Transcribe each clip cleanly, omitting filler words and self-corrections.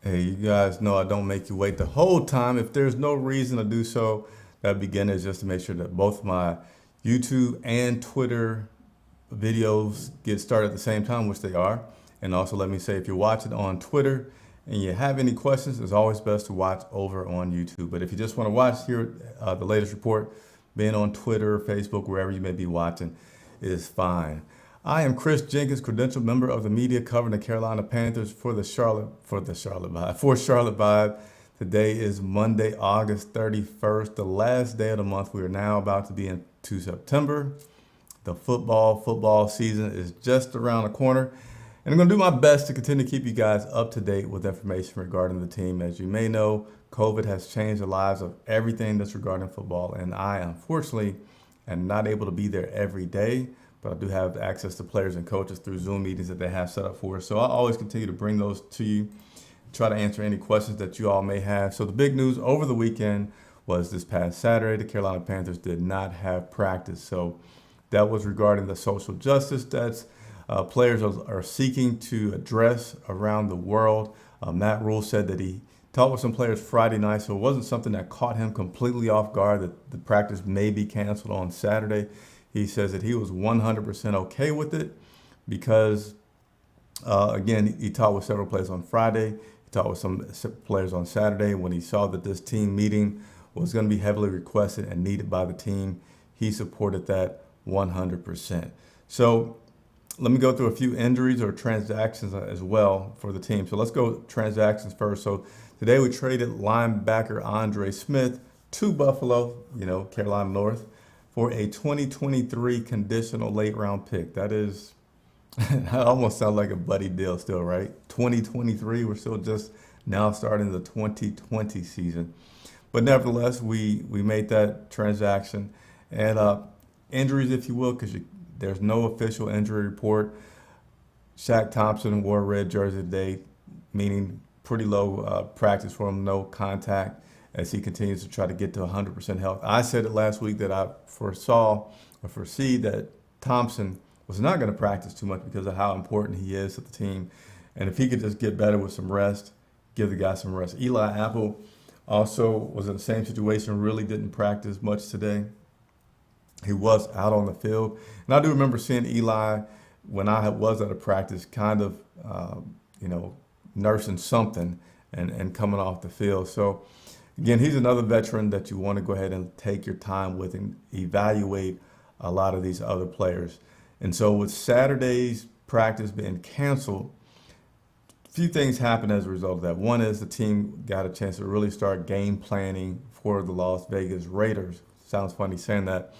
Hey, you guys know I don't make you wait the whole time. If there's no reason to do so, that begin is just to make sure that both my YouTube and Twitter videos get started at the same time, which they are. And also let me say, if you're watching on Twitter and you have any questions, it's always best to watch over on YouTube. But if you just want to watch here, the latest report, being on Twitter, Facebook, wherever you may be watching, is fine. I am Chris Jenkins, credentialed member of the media covering the Carolina Panthers for Charlotte Vibe. Today is Monday, August 31st, the last day of the month. We are now about to be into September. The football season is just around the corner. And I'm going to do my best to continue to keep you guys up to date with information regarding the team. As you may know, COVID has changed the lives of everything that's regarding football. And I, unfortunately, am not able to be there every day, but I do have access to players and coaches through Zoom meetings that they have set up for us. So I'll always continue to bring those to you, try to answer any questions that you all may have. So the big news over the weekend was this past Saturday, the Carolina Panthers did not have practice. So that was regarding the social justice that players are seeking to address around the world. Matt Rule said that he talked with some players Friday night, so it wasn't something that caught him completely off guard that the practice may be canceled on Saturday. He says that he was 100% okay with it because, again, he talked with several players on Friday. He talked with some players on Saturday. When he saw that this team meeting was going to be heavily requested and needed by the team, he supported that 100%. So let me go through a few injuries or transactions as well for the team. So let's go transactions first. So today we traded linebacker Andre Smith to Buffalo, Carolina North, for a 2023 conditional late round pick. That is, that almost sounds like a buddy deal still, right? 2023, we're still just now starting the 2020 season. But nevertheless, we made that transaction. And injuries, if you will, because there's no official injury report. Shaq Thompson wore a red jersey today, meaning pretty low practice for him, no contact, as he continues to try to get to 100% health. I said it last week that I foresee that Thompson was not going to practice too much because of how important he is to the team. And if he could just get better with some rest, give the guy some rest. Eli Apple also was in the same situation, really didn't practice much today. He was out on the field. And I do remember seeing Eli when I was at a practice kind of, nursing something and coming off the field. So again, he's another veteran that you want to go ahead and take your time with and evaluate a lot of these other players. And so with Saturday's practice being canceled, a few things happened as a result of that. One is the team got a chance to really start game planning for the Las Vegas Raiders. Sounds funny saying that.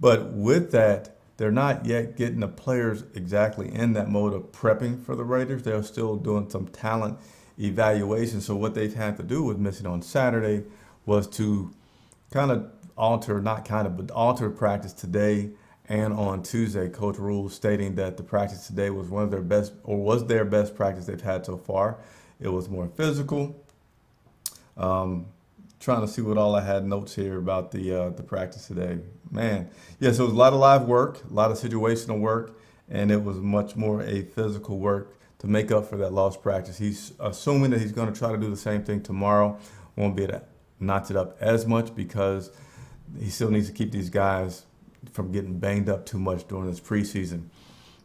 But with that, they're not yet getting the players exactly in that mode of prepping for the Raiders. They're still doing some talent evaluation. So what they've had to do with missing on Saturday was to kind of alter practice today and on Tuesday. Coach Rule stating that the practice today was was their best practice they've had so far. It was more physical. Trying to see what all I had notes here about the practice today. Man, yeah, so it was a lot of live work, a lot of situational work, and it was much more a physical work to make up for that lost practice. He's assuming that he's going to try to do the same thing tomorrow. Won't be able to notch it up as much because he still needs to keep these guys from getting banged up too much during this preseason.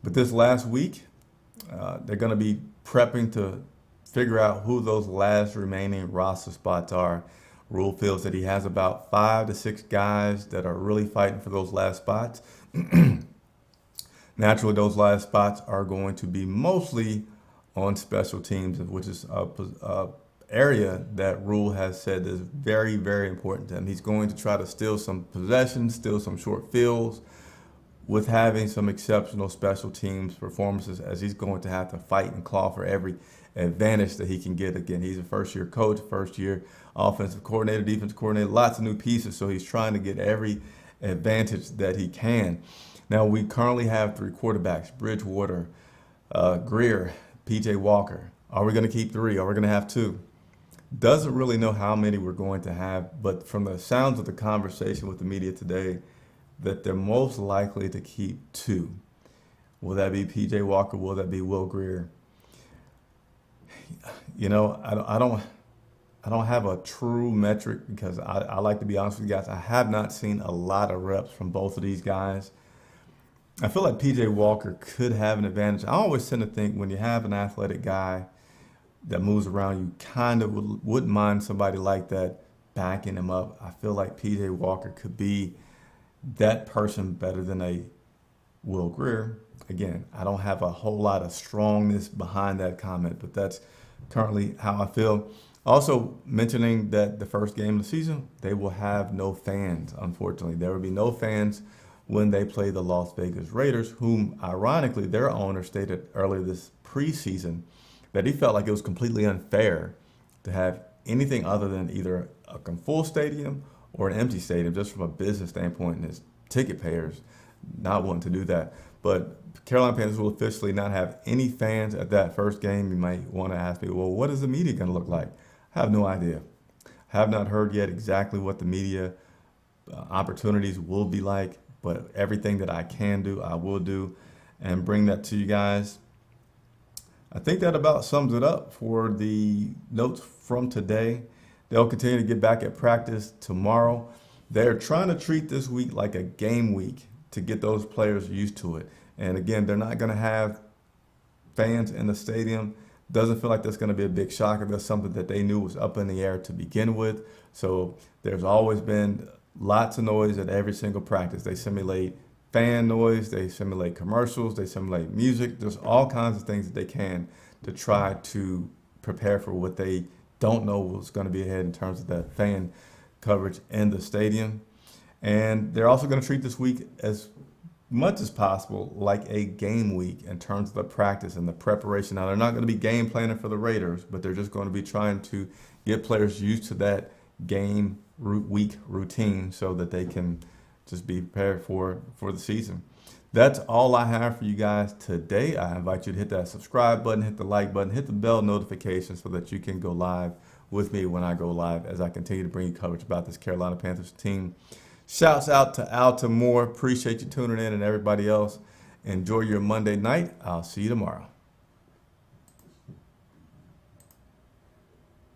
But this last week, they're going to be prepping to figure out who those last remaining roster spots are. Rule feels that he has about 5 to 6 guys that are really fighting for those last spots. Naturally, those last spots are going to be mostly on special teams, which is a area that Rule has said is very, very important to him. He's going to try to steal some possessions, steal some short fields with having some exceptional special teams performances, as he's going to have to fight and claw for every advantage that he can get. Again, he's a first-year coach, first-year offensive coordinator, defensive coordinator, lots of new pieces, so he's trying to get every advantage that he can. Now, we currently have 3 quarterbacks, Bridgewater, Greer, P.J. Walker. Are we going to keep 3? Are we going to have 2? Doesn't really know how many we're going to have, but from the sounds of the conversation with the media today, that they're most likely to keep 2. Will that be P.J. Walker? Will that be Will Greer? I don't have a true metric because I like to be honest with you guys. I have not seen a lot of reps from both of these guys. I feel like PJ Walker could have an advantage. I always tend to think when you have an athletic guy that moves around, you kind of wouldn't mind somebody like that backing him up. I feel like PJ Walker could be that person better than a Will Grier. Again, I don't have a whole lot of strongness behind that comment, but that's currently how I feel. Also, mentioning that the first game of the season, they will have no fans, unfortunately. There will be no fans when they play the Las Vegas Raiders, whom, ironically, their owner stated earlier this preseason that he felt like it was completely unfair to have anything other than either a full stadium or an empty stadium, just from a business standpoint, and his ticket payers not wanting to do that. But Carolina Panthers will officially not have any fans at that first game. You might want to ask me, well, what is the media going to look like? I have no idea. Have not heard yet exactly what the media opportunities will be like, but everything that I can do, I will do and bring that to you guys. I think that about sums it up for the notes from today. They'll continue to get back at practice tomorrow. They're trying to treat this week like a game week to get those players used to it. And again, they're not going to have fans in the stadium. Doesn't feel like that's going to be a big shocker. That's something that they knew was up in the air to begin with. So there's always been lots of noise at every single practice. They simulate fan noise, they simulate commercials, they simulate music. There's all kinds of things that they can to try to prepare for what they don't know what's going to be ahead in terms of that fan coverage in the stadium. And they're also going to treat this week as much as possible like a game week in terms of the practice and the preparation. Now, they're not going to be game planning for the Raiders, but they're just going to be trying to get players used to that game week routine so that they can just be prepared for the season. That's all I have for you guys today. I invite you to hit that subscribe button, hit the like button, hit the bell notification so that you can go live with me when I go live as I continue to bring you coverage about this Carolina Panthers team. Shouts out to Alta Moore. Appreciate you tuning in, and everybody else. Enjoy your Monday night. I'll see you tomorrow.